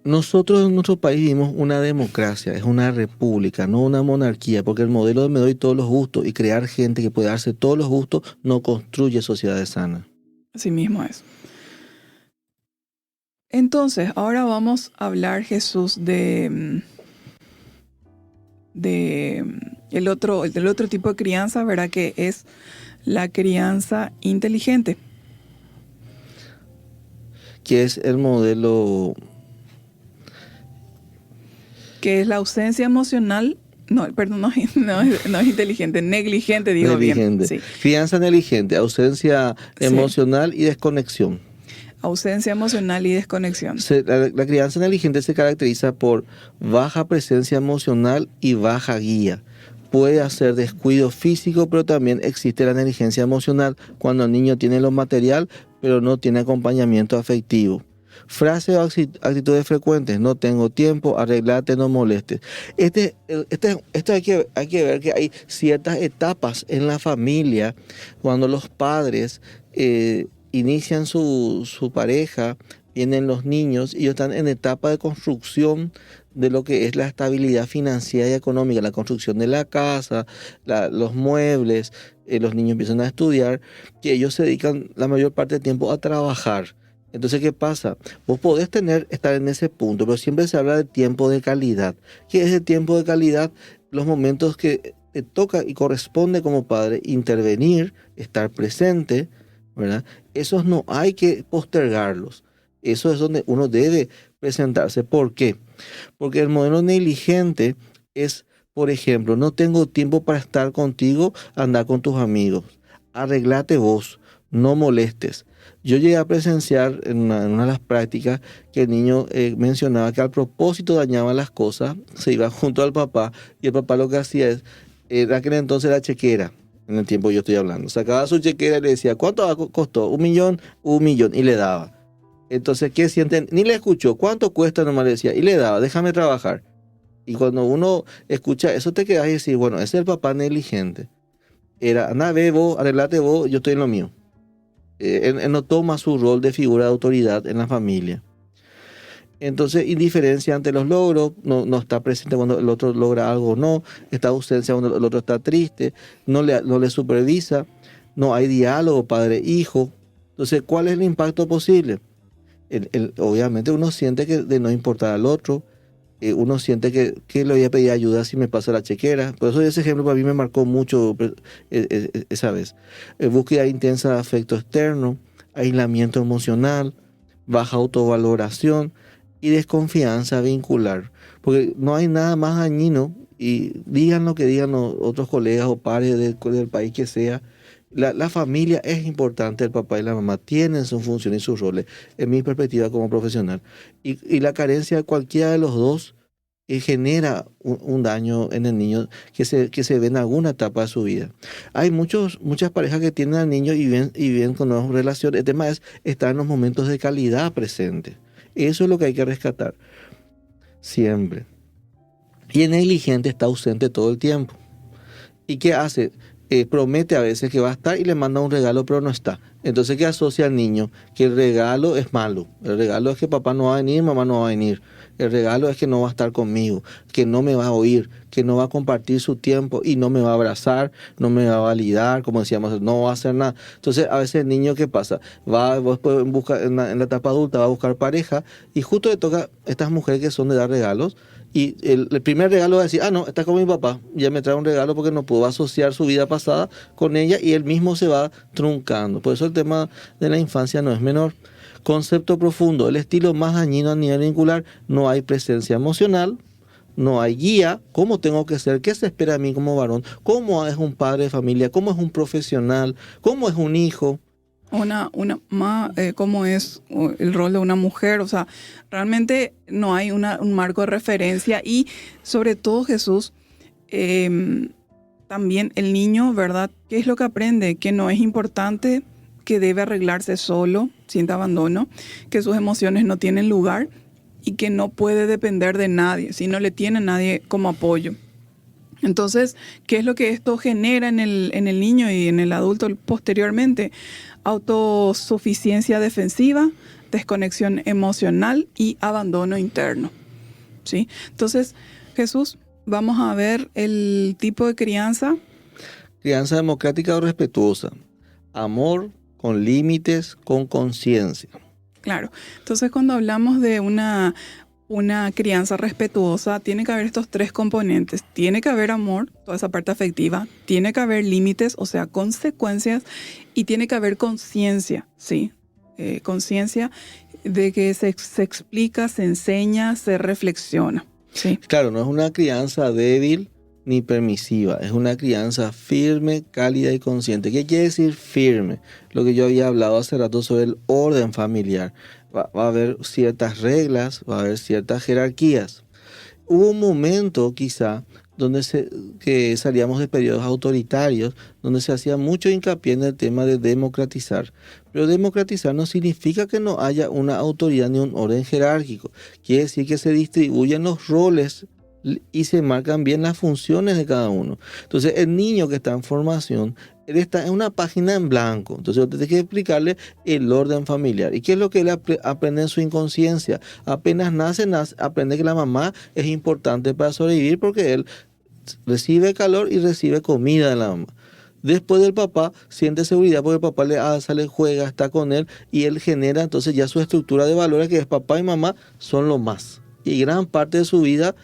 Nosotros en nuestro país vivimos una democracia, es una república, no una monarquía, porque el modelo de me doy todos los gustos y crear gente que puede darse todos los gustos no construye sociedades sanas. Así mismo es. Entonces, ahora vamos a hablar, Jesús, del otro tipo de crianza, ¿verdad? Que es la crianza inteligente. Que es el modelo... Que es la ausencia emocional. No, perdón, no es inteligente, negligente, digo negligente. Bien. Sí. Crianza negligente, ausencia emocional y desconexión. Ausencia emocional y desconexión. La crianza negligente se caracteriza por baja presencia emocional y baja guía. Puede hacer descuido físico, pero también existe la negligencia emocional cuando el niño tiene lo material, pero no tiene acompañamiento afectivo. Frases o actitudes frecuentes: no tengo tiempo, arreglate, no molestes. Esto hay que ver que hay ciertas etapas en la familia cuando los padres inician su pareja, vienen los niños y ellos están en etapa de construcción de lo que es la estabilidad financiera y económica, la construcción de la casa, los muebles, los niños empiezan a estudiar, que ellos se dedican la mayor parte del tiempo a trabajar. Entonces, ¿qué pasa? Vos podés estar en ese punto, pero siempre se habla de tiempo de calidad. ¿Qué es el tiempo de calidad? Los momentos que te toca y corresponde como padre intervenir, estar presente, ¿verdad? Esos no hay que postergarlos. Eso es donde uno debe presentarse. ¿Por qué? Porque el modelo negligente es, por ejemplo, no tengo tiempo para estar contigo, anda con tus amigos. Arreglate vos, no molestes. Yo llegué a presenciar en una de las prácticas que el niño mencionaba que al propósito dañaba las cosas, se iba junto al papá y el papá lo que hacía es, en aquel entonces era chequera, en el tiempo yo estoy hablando, sacaba su chequera y le decía, ¿cuánto costó? $1 millón, y le daba. Entonces, ¿qué sienten? Ni le escuchó, ¿cuánto cuesta? Nomás le decía, y le daba, déjame trabajar. Y cuando uno escucha eso te quedas y decís, bueno, ese es el papá negligente. Era, anda, ve vos, arreglate vos, yo estoy en lo mío. Él no toma su rol de figura de autoridad en la familia. Entonces, indiferencia ante los logros, no está presente cuando el otro logra algo o no, está ausencia cuando el otro está triste, no le supervisa, no hay diálogo padre-hijo. Entonces, ¿cuál es el impacto posible? Obviamente uno siente que de no importar al otro, uno siente que le voy a pedir ayuda si me pasa la chequera. Por eso ese ejemplo para mí me marcó mucho esa vez. Búsqueda intensa de afecto externo, aislamiento emocional, baja autovaloración y desconfianza vincular. Porque no hay nada más dañino, y digan lo que digan los otros colegas o pares del país que sea, la familia es importante, el papá y la mamá tienen su función y sus roles, en mi perspectiva como profesional. Y la carencia de cualquiera de los dos genera un daño en el niño que se ve en alguna etapa de su vida. Hay muchas parejas que tienen al niño y viven con nuevas relaciones. El tema es estar en los momentos de calidad presente. Eso es lo que hay que rescatar siempre. Y el negligente está ausente todo el tiempo. ¿Y qué hace? promete a veces que va a estar y le manda un regalo, pero no está. Entonces, ¿qué asocia al niño? Que el regalo es malo. El regalo es que papá no va a venir, mamá no va a venir. El regalo es que no va a estar conmigo, que no me va a oír, que no va a compartir su tiempo y no me va a abrazar, no me va a validar, como decíamos, no va a hacer nada. Entonces, a veces el niño, ¿qué pasa? Va después en la etapa adulta, va a buscar pareja y justo le toca a estas mujeres que son de dar regalos. Y el primer regalo va a decir, no, está con mi papá, ya me trae un regalo porque no puedo asociar su vida pasada con ella y él mismo se va truncando. Por eso el tema de la infancia no es menor. Concepto profundo, el estilo más dañino a nivel vincular, no hay presencia emocional, no hay guía, cómo tengo que ser, qué se espera de mí como varón, cómo es un padre de familia, cómo es un profesional, cómo es un hijo. Cómo es el rol de una mujer, o sea, realmente no hay un marco de referencia y sobre todo Jesús, también el niño, ¿verdad? ¿Qué es lo que aprende? Que no es importante, que debe arreglarse solo, siente abandono, que sus emociones no tienen lugar y que no puede depender de nadie, si no le tiene a nadie como apoyo. Entonces, ¿qué es lo que esto genera en el niño y en el adulto posteriormente? Autosuficiencia defensiva, desconexión emocional y abandono interno, ¿sí? Entonces, Jesús, vamos a ver el tipo de crianza. Crianza democrática o respetuosa. Amor con límites, con conciencia. Claro. Entonces, cuando hablamos de una crianza respetuosa, tiene que haber estos tres componentes. Tiene que haber amor, toda esa parte afectiva. Tiene que haber límites, o sea, consecuencias. Y tiene que haber conciencia, ¿sí? Conciencia de que se explica, se enseña, se reflexiona, ¿sí? Claro, no es una crianza débil ni permisiva. Es una crianza firme, cálida y consciente. ¿Qué quiere decir firme? Lo que yo había hablado hace rato sobre el orden familiar. Va a haber ciertas reglas, va a haber ciertas jerarquías. Hubo un momento quizá que salíamos de periodos autoritarios, donde se hacía mucho hincapié en el tema de democratizar. Pero democratizar no significa que no haya una autoridad ni un orden jerárquico. Quiere decir que se distribuyen los roles y se marcan bien las funciones de cada uno. Entonces, el niño que está en formación, él está en una página en blanco. Entonces, usted tiene que explicarle el orden familiar. ¿Y qué es lo que él aprende en su inconsciencia? Apenas nace, aprende que la mamá es importante para sobrevivir porque él recibe calor y recibe comida de la mamá. Después del papá siente seguridad porque el papá le sale, juega, está con él y él genera entonces ya su estructura de valores que es papá y mamá son lo más. Y gran parte de su vida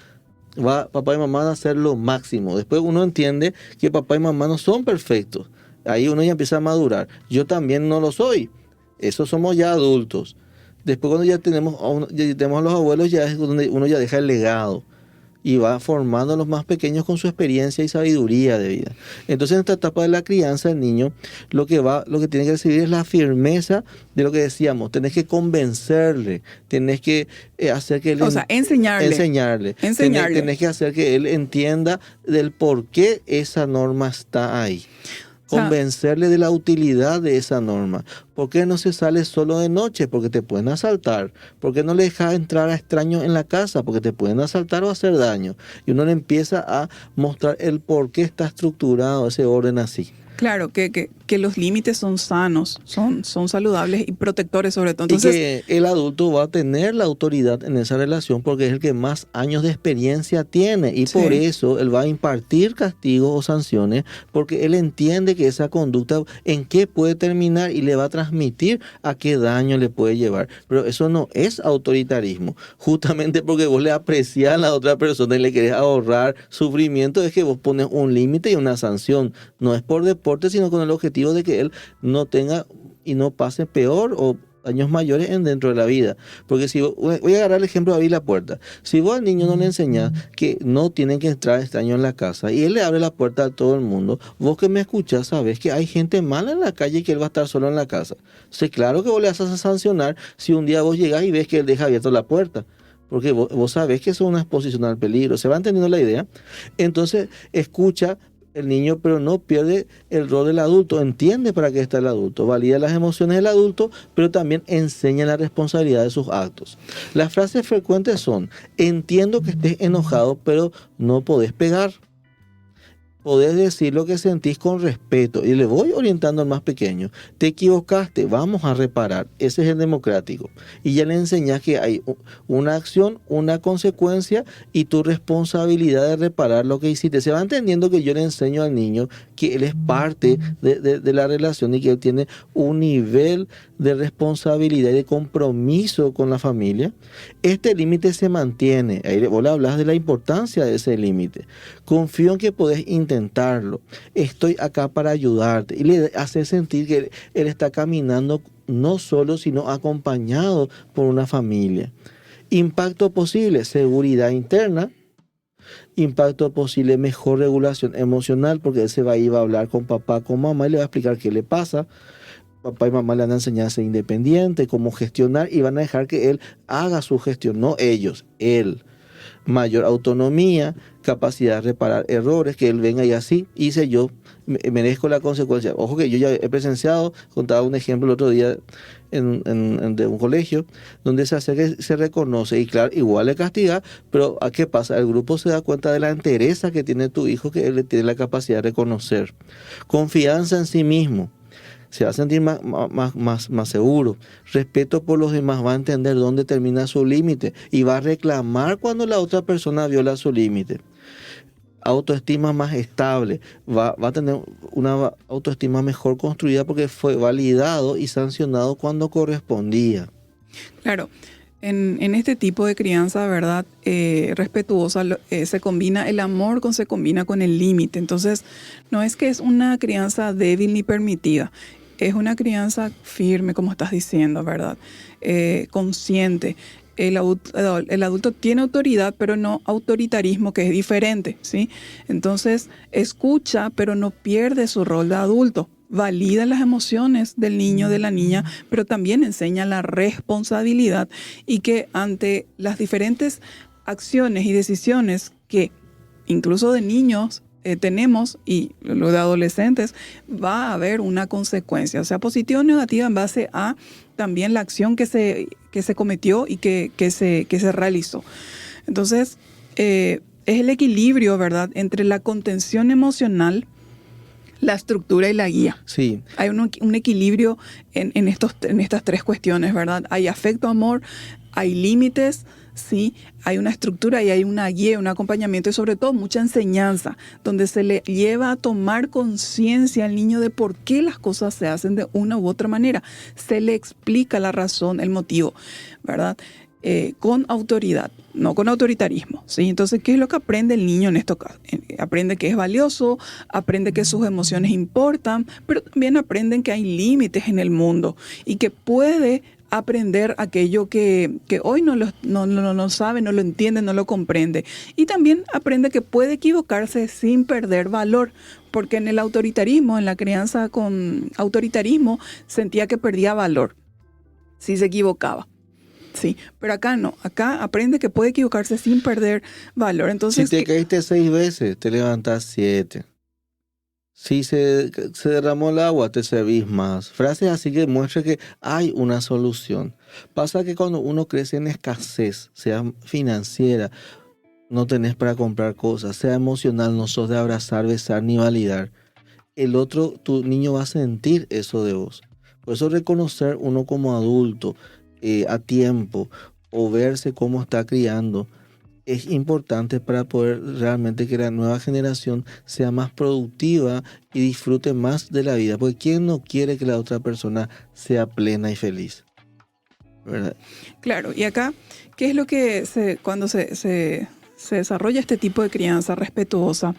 papá y mamá van a hacer lo máximo. Después uno entiende que papá y mamá no son perfectos. Ahí uno ya empieza a madurar. Yo también no lo soy. Eso somos ya adultos. Después cuando ya tenemos a los abuelos, ya es donde uno ya deja el legado y va formando a los más pequeños con su experiencia y sabiduría de vida. Entonces, en esta etapa de la crianza, el niño lo que tiene que recibir es la firmeza de lo que decíamos. Tenés que convencerle, tenés que hacer que él... O sea, enseñarle. Tenés que hacer que él entienda del por qué esa norma está ahí. Convencerle de la utilidad de esa norma. ¿Por qué no se sale solo de noche? Porque te pueden asaltar. ¿Por qué no le dejas entrar a extraños en la casa? Porque te pueden asaltar o hacer daño. Y uno le empieza a mostrar el por qué está estructurado ese orden así. Claro, que los límites son sanos, son saludables y protectores sobre todo. Entonces, y que el adulto va a tener la autoridad en esa relación porque es el que más años de experiencia tiene y por eso él va a impartir castigos o sanciones porque él entiende que esa conducta en qué puede terminar y le va a transmitir a qué daño le puede llevar. Pero eso no es autoritarismo. Justamente porque vos le apreciás a la otra persona y le querés ahorrar sufrimiento es que vos pones un límite y una sanción. No es por deporte, sino con el objetivo de que él no tenga y no pase peor o daños mayores dentro de la vida. Porque si voy a agarrar el ejemplo de abrir la puerta. Si vos al niño no le enseñás que no tienen que entrar extraños en la casa y él le abre la puerta a todo el mundo, vos que me escuchás sabés que hay gente mala en la calle y que él va a estar solo en la casa. Entonces, claro que vos le vas a sancionar si un día vos llegás y ves que él deja abierta la puerta. Porque vos sabés que eso es una exposición al peligro. ¿Se va entendiendo la idea? Entonces, escucha el niño, pero no pierde el rol del adulto, entiende para qué está el adulto, valida las emociones del adulto, pero también enseña la responsabilidad de sus actos. Las frases frecuentes son: entiendo que estés enojado, pero no podés pegar. podés decir lo que sentís con respeto y le voy orientando al más pequeño. Te equivocaste, vamos a reparar. Ese es el democrático. Y ya le enseñás que hay una acción, una consecuencia y tu responsabilidad de reparar lo que hiciste. Se va entendiendo que yo le enseño al niño que él es parte de la relación y que él tiene un nivel de responsabilidad y de compromiso con la familia. Este límite se mantiene. Ahí vos le hablas de la importancia de ese límite. Confío en que podés intentarlo. Estoy acá para ayudarte. Y le hace sentir que él está caminando no solo, sino acompañado por una familia. Impacto posible, seguridad interna. Impacto posible, mejor regulación emocional, porque él se va a ir a hablar con papá, con mamá y le va a explicar qué le pasa. Papá y mamá le van a enseñar a ser independiente, cómo gestionar y van a dejar que él haga su gestión, no ellos, él. Mayor autonomía, capacidad de reparar errores, que él venga y así, hice yo, merezco la consecuencia. Ojo que yo ya he presenciado, contaba un ejemplo el otro día de un colegio, donde se acerca y se reconoce, y claro, igual le castiga, pero ¿a qué pasa? El grupo se da cuenta de la entereza que tiene tu hijo, que él tiene la capacidad de reconocer. Confianza en sí mismo. Se va a sentir más seguro. Respeto por los demás, va a entender dónde termina su límite y va a reclamar cuando la otra persona viola su límite. Autoestima más estable, va a tener una autoestima mejor construida porque fue validado y sancionado cuando correspondía. Claro. En este tipo de crianza, ¿verdad? Respetuosa, se combina el amor, se combina con el límite. Entonces, no es que es una crianza débil ni permitida. Es una crianza firme, como estás diciendo, ¿verdad? Consciente. El adulto tiene autoridad, pero no autoritarismo, que es diferente, ¿sí? Entonces, escucha, pero no pierde su rol de adulto. Valida las emociones del niño, de la niña, pero también enseña la responsabilidad y que ante las diferentes acciones y decisiones que incluso de niños tenemos y lo de adolescentes, va a haber una consecuencia, sea positiva o negativa, en base a también la acción que se cometió y que se realizó. Entonces, es el equilibrio, ¿verdad?, entre la contención emocional, la estructura y la guía. Sí. Hay un equilibrio en estas tres cuestiones, ¿verdad? Hay afecto, amor, hay límites, sí, hay una estructura y hay una guía, un acompañamiento y sobre todo mucha enseñanza, donde se le lleva a tomar conciencia al niño de por qué las cosas se hacen de una u otra manera. Se le explica la razón, el motivo, ¿verdad? Con autoridad, no con autoritarismo, ¿sí? Entonces, ¿qué es lo que aprende el niño en estos casos? Aprende que es valioso, aprende que sus emociones importan, pero también aprenden que hay límites en el mundo y que puede aprender aquello que hoy no sabe, no lo entiende, no lo comprende. Y también aprende que puede equivocarse sin perder valor, porque en el autoritarismo, en la crianza con autoritarismo, sentía que perdía valor si se equivocaba. Sí, pero acá no, acá aprende que puede equivocarse sin perder valor. Entonces, si te caíste 6 veces, te levantás 7. Si se derramó el agua, te servís más. Frases así que muestran que hay una solución. Pasa que cuando uno crece en escasez, sea financiera, no tenés para comprar cosas, sea emocional, no sos de abrazar, besar ni validar, el otro, tu niño va a sentir eso de vos. Por eso reconocer uno como adulto a tiempo o verse cómo está criando es importante para poder realmente que la nueva generación sea más productiva y disfrute más de la vida. Porque ¿quién no quiere que la otra persona sea plena y feliz? ¿Verdad? Claro, y acá, ¿qué es lo que cuando se desarrolla este tipo de crianza respetuosa?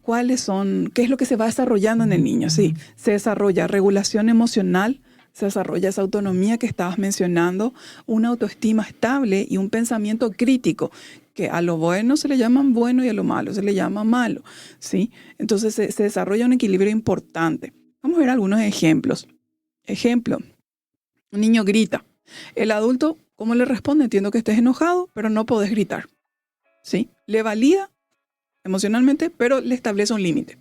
¿Cuáles son? ¿Qué es lo que se va desarrollando en el niño? Sí, se desarrolla regulación emocional, se desarrolla esa autonomía que estabas mencionando, una autoestima estable y un pensamiento crítico, que a lo bueno se le llaman bueno y a lo malo se le llama malo, ¿sí? Entonces se desarrolla un equilibrio importante. Vamos a ver algunos ejemplos. Ejemplo, un niño grita. El adulto, ¿cómo le responde? Entiendo que estés enojado, pero no podés gritar, ¿sí? Le valida emocionalmente, pero le establece un límite.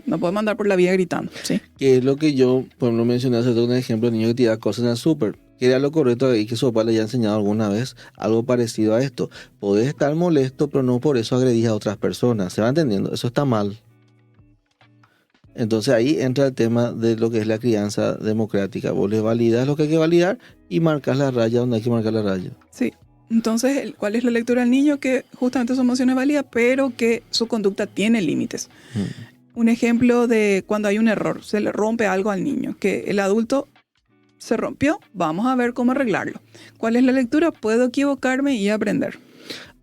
No podemos andar por la vida gritando, ¿sí? Que es lo que yo, por ejemplo, mencioné hace un ejemplo de niño que tira cosas en el súper. que era lo correcto y que su papá le haya enseñado alguna vez algo parecido a esto. Podés estar molesto, pero no por eso agredís a otras personas. ¿Se va entendiendo? Eso está mal. Entonces ahí entra el tema de lo que es la crianza democrática. Vos le validás lo que hay que validar y marcas la raya donde hay que marcar la raya. Sí. Entonces, ¿cuál es la lectura del niño? Que justamente su emoción es válida, pero que su conducta tiene límites. Un ejemplo de cuando hay un error, se le rompe algo al niño, que el adulto se rompió, vamos a ver cómo arreglarlo. ¿Cuál es la lectura? Puedo equivocarme y aprender.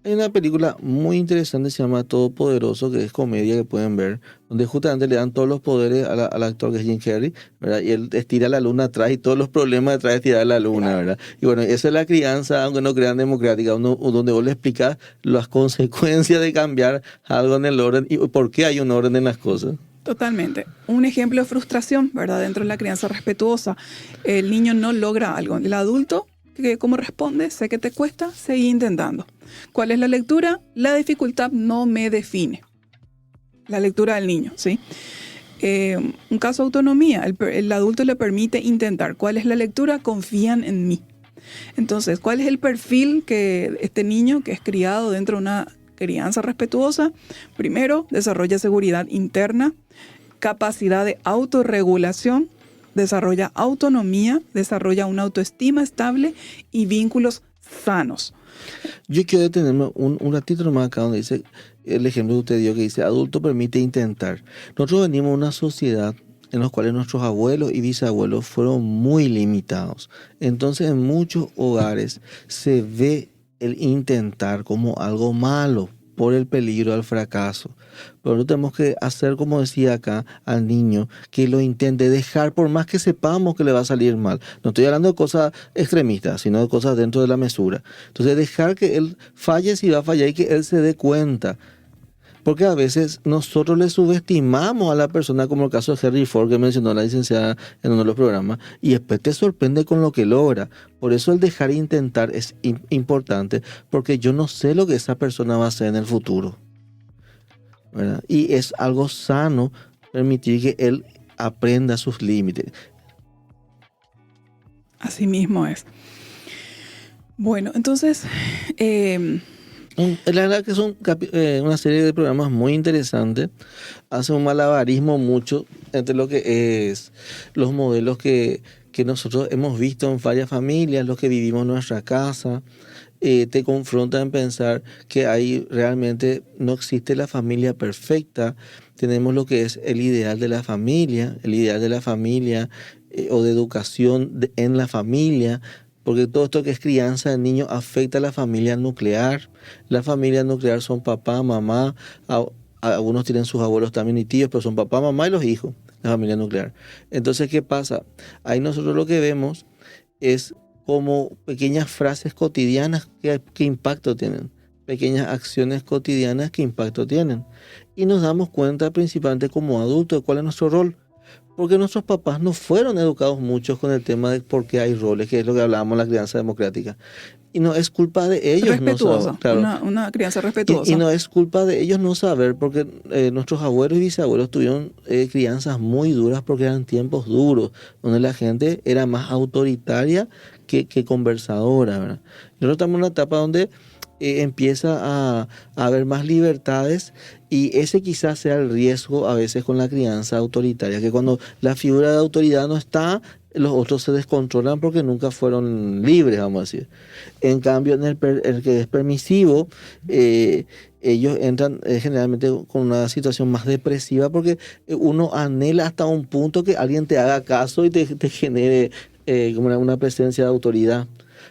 Hay una película muy interesante, se llama Todopoderoso, que es comedia que pueden ver, donde justamente le dan todos los poderes al actor que es Jim Carrey, ¿verdad? Y él estira la luna atrás y todos los problemas detrás de estirar la luna, Claro. ¿verdad? Y bueno, esa es la crianza, aunque no crean democrática, donde vos le explicás las consecuencias de cambiar algo en el orden y por qué hay un orden en las cosas. Totalmente. Un ejemplo de frustración, ¿verdad? Dentro de la crianza respetuosa. El niño no logra algo. El adulto, que como responde, sé que te cuesta, seguí intentando. ¿Cuál es la lectura? La dificultad no me define. La lectura del niño, ¿sí? Un caso de autonomía. El adulto le permite intentar. ¿Cuál es la lectura? Confían en mí. Entonces, ¿cuál es el perfil que este niño que es criado dentro de una crianza respetuosa? Primero, desarrolla seguridad interna, capacidad de autorregulación, desarrolla autonomía, desarrolla una autoestima estable y vínculos sanos. Yo quiero detenerme un ratito nomás acá donde dice, el ejemplo que usted dio que dice, adulto permite intentar. Nosotros venimos de una sociedad en la cual nuestros abuelos y bisabuelos fueron muy limitados. Entonces en muchos hogares se ve el intentar como algo malo por el peligro al fracaso. Pero no tenemos que hacer, como decía acá, al niño, que lo intente dejar por más que sepamos que le va a salir mal. No estoy hablando de cosas extremistas, sino de cosas dentro de la mesura. Entonces dejar que él falle si va a fallar y que él se dé cuenta. Porque a veces nosotros le subestimamos a la persona, como el caso de Henry Ford que mencionó la licenciada en uno de los programas, y después te sorprende con lo que logra. Por eso el dejar intentar es importante, porque yo no sé lo que esa persona va a hacer en el futuro, ¿verdad? Y es algo sano permitir que él aprenda sus límites. Así mismo es. Bueno, entonces, La verdad que es una serie de programas muy interesantes. Hace un malabarismo mucho entre lo que es los modelos que nosotros hemos visto en varias familias, los que vivimos en nuestra casa. Te confronta en pensar que ahí realmente no existe la familia perfecta. Tenemos lo que es el ideal de la familia o de educación en la familia, porque todo esto que es crianza de niños afecta a la familia nuclear. La familia nuclear son papá, mamá, algunos tienen sus abuelos también y tíos, pero son papá, mamá y los hijos, la familia nuclear. Entonces, ¿qué pasa? Ahí nosotros lo que vemos es como pequeñas frases cotidianas que impacto tienen, pequeñas acciones cotidianas que impacto tienen. Y nos damos cuenta principalmente como adultos de cuál es nuestro rol. Porque nuestros papás no fueron educados muchos con el tema de por qué hay roles, que es lo que hablábamos en la crianza democrática. Y no es culpa de ellos respetuosa, no saber. Claro. una crianza respetuosa. Y no es culpa de ellos no saber, porque nuestros abuelos y bisabuelos tuvieron crianzas muy duras porque eran tiempos duros, donde la gente era más autoritaria que conversadora, ¿verdad? Nosotros estamos en una etapa donde empieza a haber más libertades y ese quizás sea el riesgo a veces con la crianza autoritaria, que cuando la figura de autoridad no está, los otros se descontrolan porque nunca fueron libres, vamos a decir. En cambio, en el que es permisivo, ellos entran generalmente con una situación más depresiva porque uno anhela hasta un punto que alguien te haga caso y te genere como una presencia de autoridad.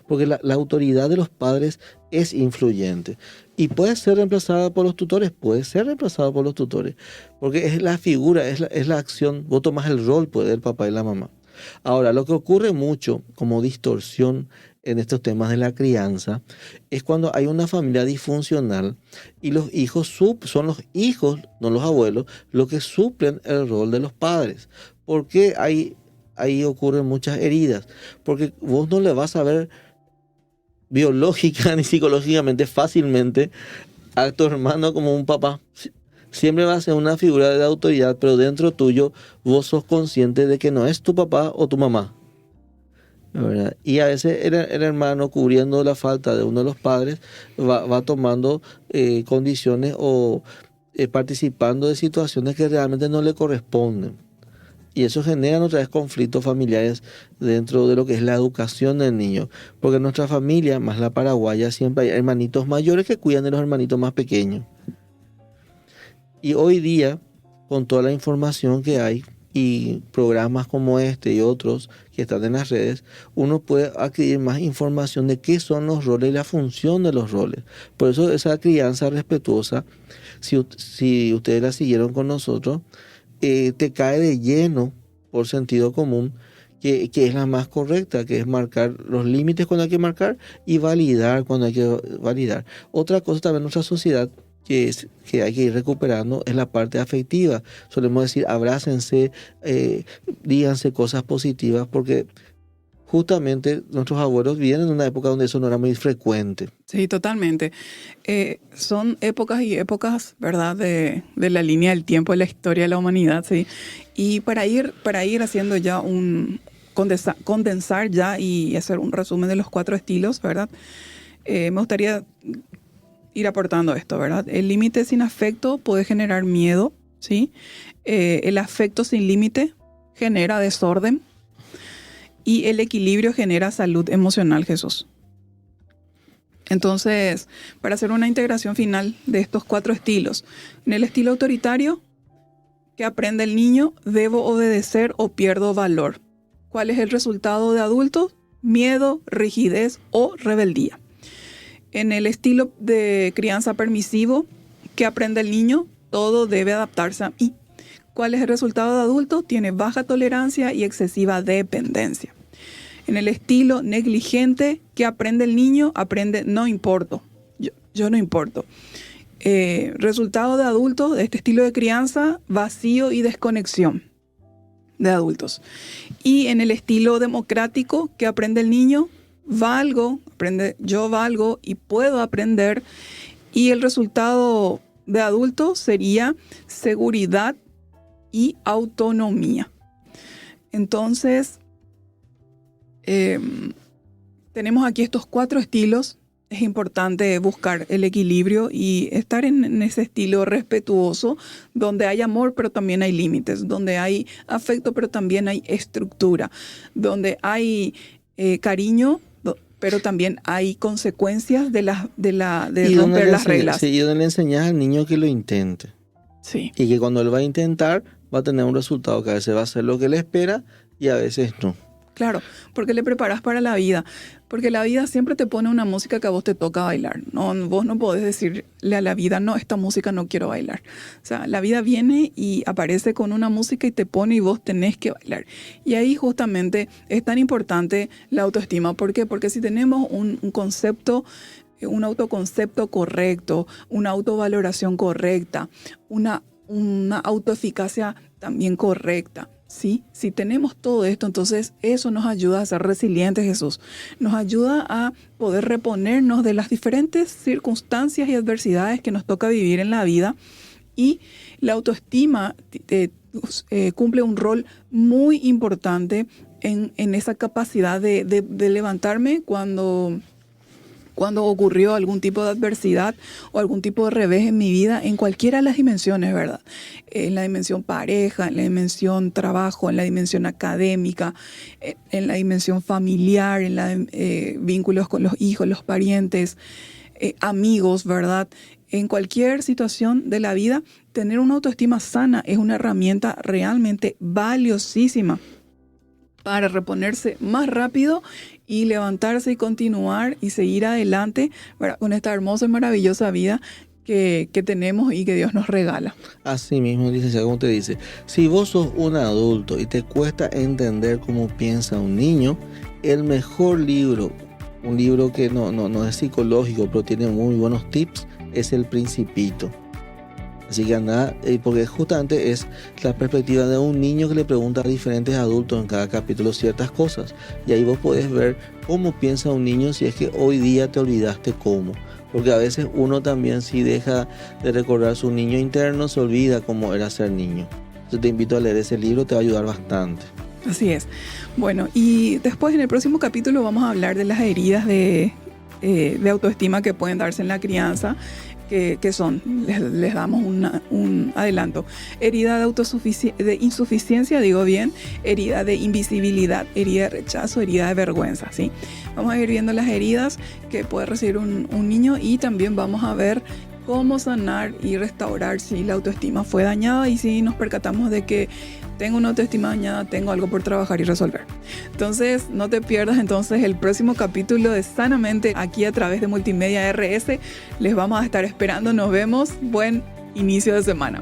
Porque la autoridad de los padres es influyente. Y puede ser reemplazada por los tutores, porque es la figura, es la acción, vos tomás el rol pues, del papá y la mamá. Ahora, lo que ocurre mucho como distorsión en estos temas de la crianza es cuando hay una familia disfuncional y los hijos son los hijos, no los abuelos, los que suplen el rol de los padres. Porque ahí ocurren muchas heridas, porque vos no le vas a ver biológica ni psicológicamente fácilmente a tu hermano como un papá. Siempre va a ser una figura de autoridad, pero dentro tuyo vos sos consciente de que no es tu papá o tu mamá. ¿verdad? Y a veces el hermano, cubriendo la falta de uno de los padres, va tomando condiciones o participando de situaciones que realmente no le corresponden. Y eso genera otra vez conflictos familiares dentro de lo que es la educación del niño. Porque en nuestra familia, más la paraguaya, siempre hay hermanitos mayores que cuidan de los hermanitos más pequeños. Y hoy día, con toda la información que hay y programas como este y otros que están en las redes, uno puede adquirir más información de qué son los roles y la función de los roles. Por eso esa crianza respetuosa, si ustedes la siguieron con nosotros, te cae de lleno por sentido común, que es la más correcta, que es marcar los límites cuando hay que marcar y validar cuando hay que validar. Otra cosa también en nuestra sociedad que hay que ir recuperando es la parte afectiva. Solemos decir, abrácense, díganse cosas positivas, porque justamente nuestros abuelos vienen de una época donde eso no era muy frecuente. Sí, totalmente. Son épocas y épocas, ¿verdad?, de la línea del tiempo de la historia de la humanidad, ¿sí? Y para ir haciendo ya condensar ya y hacer un resumen de los 4 estilos, ¿verdad? Me gustaría ir aportando esto, ¿verdad? El límite sin afecto puede generar miedo, ¿sí? El afecto sin límite genera desorden. Y el equilibrio genera salud emocional, Jesús. Entonces, para hacer una integración final de estos 4 estilos, en el estilo autoritario, ¿qué aprende el niño? Debo obedecer o pierdo valor. ¿Cuál es el resultado de adultos? Miedo, rigidez o rebeldía. En el estilo de crianza permisivo, ¿qué aprende el niño? Todo debe adaptarse a mí. ¿Cuál es el resultado de adulto? Tiene baja tolerancia y excesiva dependencia. En el estilo negligente, ¿qué aprende el niño? Aprende no importo, yo no importo. Resultado de adultos de este estilo de crianza, vacío y desconexión de adultos. Y en el estilo democrático, ¿qué aprende el niño? Yo valgo y puedo aprender. Y el resultado de adulto sería seguridad y autonomía. Entonces, tenemos aquí estos 4 estilos. Es importante buscar el equilibrio y estar en ese estilo respetuoso, donde hay amor, pero también hay límites, donde hay afecto, pero también hay estructura, donde hay cariño, pero también hay consecuencias de romper las reglas. Sí, y donde le enseñas al niño que lo intente. Sí. Y que cuando él va a intentar, va a tener un resultado que a veces va a ser lo que él espera y a veces no. Claro, porque le preparas para la vida. Porque la vida siempre te pone una música que a vos te toca bailar. No, vos no podés decirle a la vida, no, esta música no quiero bailar. O sea, la vida viene y aparece con una música y te pone y vos tenés que bailar. Y ahí justamente es tan importante la autoestima. ¿Por qué? Porque si tenemos un concepto, un autoconcepto correcto, una autovaloración correcta, una autoeficacia también correcta, ¿sí? Si tenemos todo esto, entonces eso nos ayuda a ser resilientes, Jesús. Nos ayuda a poder reponernos de las diferentes circunstancias y adversidades que nos toca vivir en la vida. Y la autoestima cumple un rol muy importante en esa capacidad de levantarme cuando ocurrió algún tipo de adversidad o algún tipo de revés en mi vida, en cualquiera de las dimensiones, ¿verdad? En la dimensión pareja, en la dimensión trabajo, en la dimensión académica, en la dimensión familiar, en los vínculos con los hijos, los parientes, amigos, ¿verdad? En cualquier situación de la vida, tener una autoestima sana es una herramienta realmente valiosísima para reponerse más rápido y levantarse y continuar y seguir adelante, ¿verdad?, con esta hermosa y maravillosa vida que tenemos y que Dios nos regala. Así mismo, licenciado, como te dice, si vos sos un adulto y te cuesta entender cómo piensa un niño, el mejor libro, un libro que no es psicológico, pero tiene muy buenos tips, es El Principito. Así que anda, porque justamente es la perspectiva de un niño que le pregunta a diferentes adultos en cada capítulo ciertas cosas. Y ahí vos podés ver cómo piensa un niño si es que hoy día te olvidaste cómo. Porque a veces uno también, si deja de recordar su niño interno, se olvida cómo era ser niño. Entonces te invito a leer ese libro, te va a ayudar bastante. Así es. Bueno, y después en el próximo capítulo vamos a hablar de las heridas de autoestima que pueden darse en la crianza, que son, les damos un adelanto: herida de insuficiencia, digo bien, herida de invisibilidad, herida de rechazo, herida de vergüenza, ¿sí? Vamos a ir viendo las heridas que puede recibir un niño, y también vamos a ver cómo sanar y restaurar si la autoestima fue dañada, y si nos percatamos de que tengo una autoestima dañada, tengo algo por trabajar y resolver. Entonces, no te pierdas entonces el próximo capítulo de Sanamente aquí a través de Multimedia RS. Les vamos a estar esperando. Nos vemos. Buen inicio de semana.